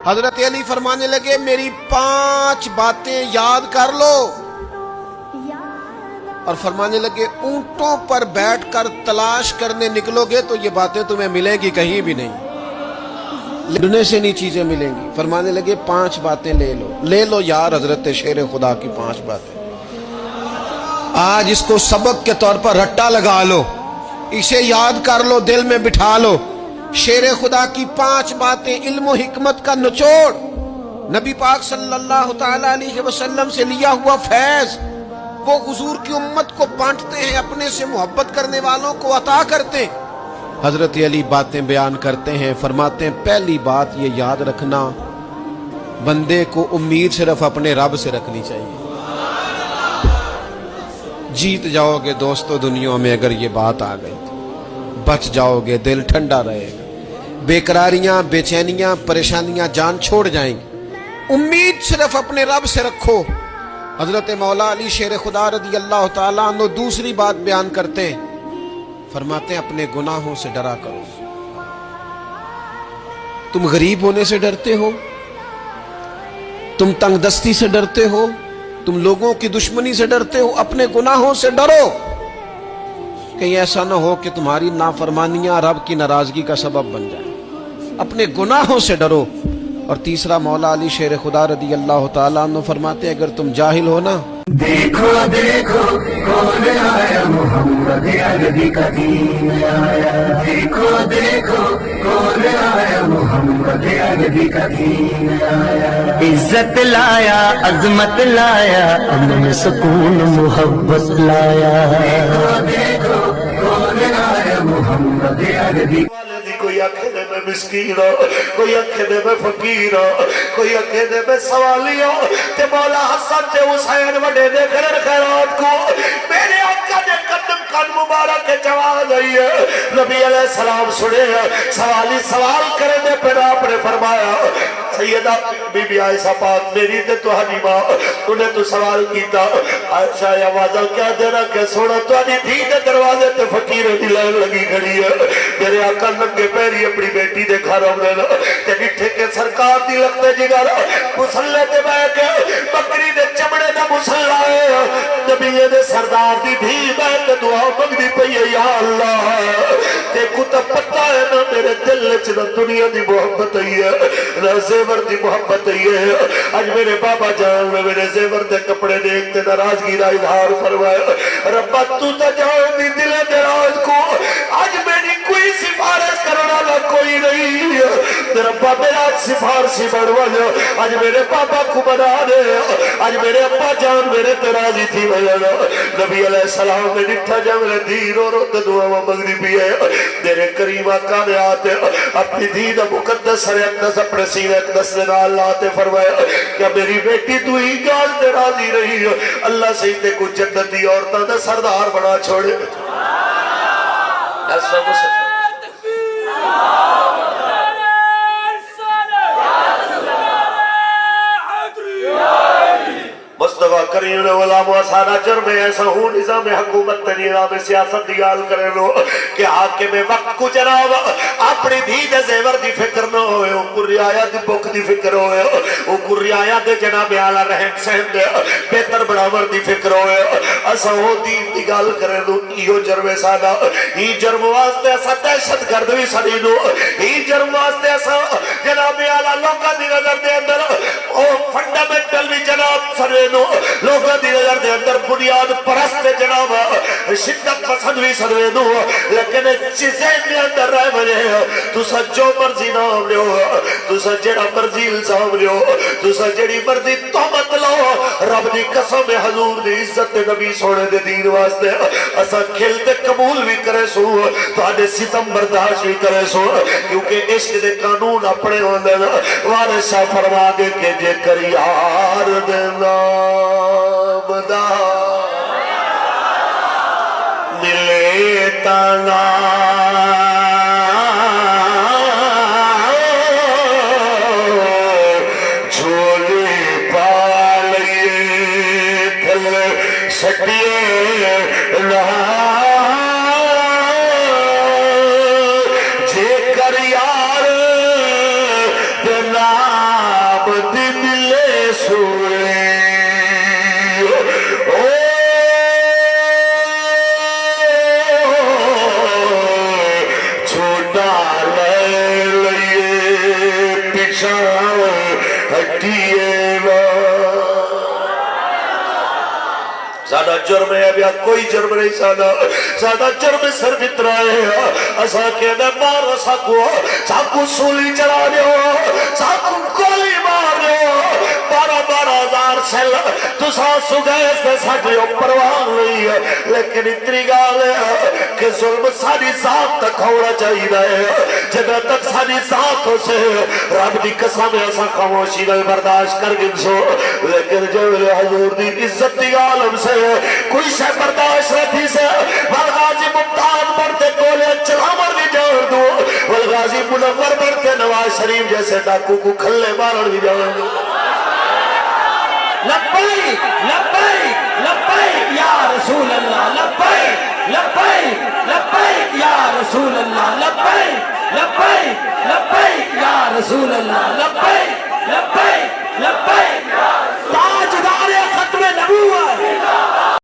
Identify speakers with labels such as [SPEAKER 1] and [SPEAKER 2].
[SPEAKER 1] حضرت علی فرمانے لگے میری 5 باتیں یاد کر لو، اور فرمانے لگے اونٹوں پر بیٹھ کر تلاش کرنے نکلو گے تو یہ باتیں تمہیں ملیں گی کہیں بھی نہیں، ڈھونڈنے سے نہیں چیزیں ملیں گی۔ فرمانے لگے 5 باتیں لے لو یار حضرت شیر خدا کی 5 باتیں، آج اس کو سبق کے طور پر رٹا لگا لو، اسے یاد کر لو، دل میں بٹھا لو۔ شیر خدا کی 5 باتیں، علم و حکمت کا نچوڑ، نبی پاک صلی اللہ تعالی علیہ وسلم سے لیا ہوا فیض، وہ حضور کی امت کو بانٹتے ہیں، اپنے سے محبت کرنے والوں کو عطا کرتے ہیں۔ حضرت علی باتیں بیان کرتے ہیں، فرماتے ہیں پہلی بات یہ یاد رکھنا، بندے کو امید صرف اپنے رب سے رکھنی چاہیے۔ جیت جاؤ گے دوستو دنیا میں اگر یہ بات آ گئی، بچ جاؤ گے، دل ٹھنڈا رہے گا، بے قراریاں، بے چینیاں، پریشانیاں جان چھوڑ جائیں گی۔ امید صرف اپنے رب سے رکھو۔ حضرت مولا علی شیر خدا رضی اللہ تعالیٰ عنہ دوسری بات بیان کرتے ہیں، فرماتے ہیں اپنے گناہوں سے ڈرا کرو۔ تم غریب ہونے سے ڈرتے ہو، تم تنگ دستی سے ڈرتے ہو، تم لوگوں کی دشمنی سے ڈرتے ہو، اپنے گناہوں سے ڈرو، کہیں ایسا نہ ہو کہ تمہاری نافرمانیاں رب کی ناراضگی کا سبب بن جائیں۔ اپنے گناہوں سے ڈرو۔ اور تیسرا مولا علی شیر خدا رضی اللہ تعالیٰ عنہ فرماتے ہیں اگر تم جاہل ہو نا،
[SPEAKER 2] دیکھو دیکھو کون آیا، محمد عربی کا دین آیا۔ دیکھو دیکھو کون آیا، محمد عربی کا دین آیا۔ عزت لایا، عظمت لایا، امن سکون محبت لایا۔ دیکھو دیکھو کون آیا، محمد عربی۔
[SPEAKER 3] کوئی آنکھے دے میں مسکین ہو، کوئی آنکھے دے میں فقیر ہو، کوئی آنکھے دے میں سوالی ہو، تے مولا حسن تے حسین وڈے دے خیر خیرات کو میرے آقا دے قدم قد مبارک کے جواز آئی ہے۔ نبی علیہ السلام سنے سوالی سوال کرے دے پھر آپ نے فرمایا سیدہ بی بی عائشہ پاک میری تے تو حلیمہ انہیں تو سوال کیتا عائشہ یا واضح کیا دینا کہ سونا تو آنی تھی دے دروازے تے فقیروں دی لائن لگی کھڑی ہے۔ میرے آقا لنگے پیری اپنی بیٹی دے گھر آمنے نا تے نٹھے کے سرکار دی لگتے جگر مسلح تے بے کے بکری دے چمڑے دا مسلح ہے، نبی دے سردار دی بھی بے کے دعا مگ دی پئی ہے یا اللہ تے کتا پتہ ہے نا میرے دل چنا دنیا دی محبت ہے نہ زیور دی محبت ہے۔ آج میرے بابا جان میں میرے زیور دے کپڑے دیکھتے ناراضگی دا اظہار فرمایا ربا تو تا جان دی دل دراز کو آج میری کوئی سفارش کرنا نہ کوئی نہیں ہے، ربا میرا سفارشی بڑھوا جا آج میرے پاپا کو بنا دے، آج میرے ابا جان میرے ترازی تھی بھیانا۔ نبی علیہ السلام نے نٹھا جا میرے دین اور دعا مغربی ہے میرے کریم آقا نے آتے اپنی دین مقدس سر اقدس اپنے سین اقدس نے نال لاتے فرمایا کہ میری بیٹی تو ہی گال تے راضی رہی ہے، اللہ سیدے کو جنتی عورتوں نے سردار بنا چھوڑے۔ ایسا مسلم مصطفیٰ کریم غلام و سارا جرم ایسا ہوں نظام حکومت نظام سیاست دیال کرے لو کہ حاکم وقت کو جناب اپنی دید زیور دی فکر نہ ہوئے، اوپر رعایا دی بک دی فکر ہوئے، اوپر رعایا دے جناب اعلیٰ رہن سہن دے بہتر بڑھاور دی فکر ہوئے۔ ایسا ہو دین دی گال کرے لو یہ جرم سادا، یہ جرم واسطے ایسا دہشت گرد بھی سڑی لو، یہ جرم واسطے ایسا جناب اعلیٰ لوگا دی نظر دے اندر فنڈامنٹل بھی جناب سرے لوگوں دی نظر دے اندر بنیاد پرست جناب شدت پسند بھی سروے دو، لیکن چیزیں دے اندر رہ بنے تو سا جو مرضی نام لے ہو، تو سا جڑا مرضی الزام لے ہو، تو سا جڑی مرضی تہمت لو، رب دی قسم حضور دی عزت نبی سونے دے دین واسطے اسا کھلتے قبول بھی کرے سو تو آدھے ستم برداشت بھی کرے سو، کیونکہ عشق دے قانون اپنے ہوندے نا۔ وارث شاہ فرما دے کہ جے کر یار دینا بدا ملے تانا جھولے پالئے پھل سٹیے جے کر یار دینا شاہ ہٹیے نا سادہ جرم ہے ابھی کوئی جرم نہیں سادہ جرم صرف اتنا ہے اسا کہ میں مارو ساکو سولی چڑھا دیو ساکو گولی مار دیو 12,000 سیل تو ساسو گئے سے ساڑھے پرواہ نہیں ہے لیکن اتنی گال ہے کہ ظلم ساری ذات تک ہونا چاہیے ہے جگہ تک ساری ذاتوں سے رب دی قسم ایسا خاموشی نہیں برداشت کر گن سو لیکن جب حضور دی عزت دی عالم سے کوئی شے برداشت رہتی سے والغازی ممتاز بڑھتے گولے چلامر بھی جان دو والغازی منور بڑھتے نواز شریف جیسے ڈاکو کو کھلے مارن بھی جان دو
[SPEAKER 4] لبیک لبیک لبیک یا رسول اللہ لبیک لبیک لبیک یا رسول اللہ لبیک لبیک لبیک یا رسول اللہ لبیک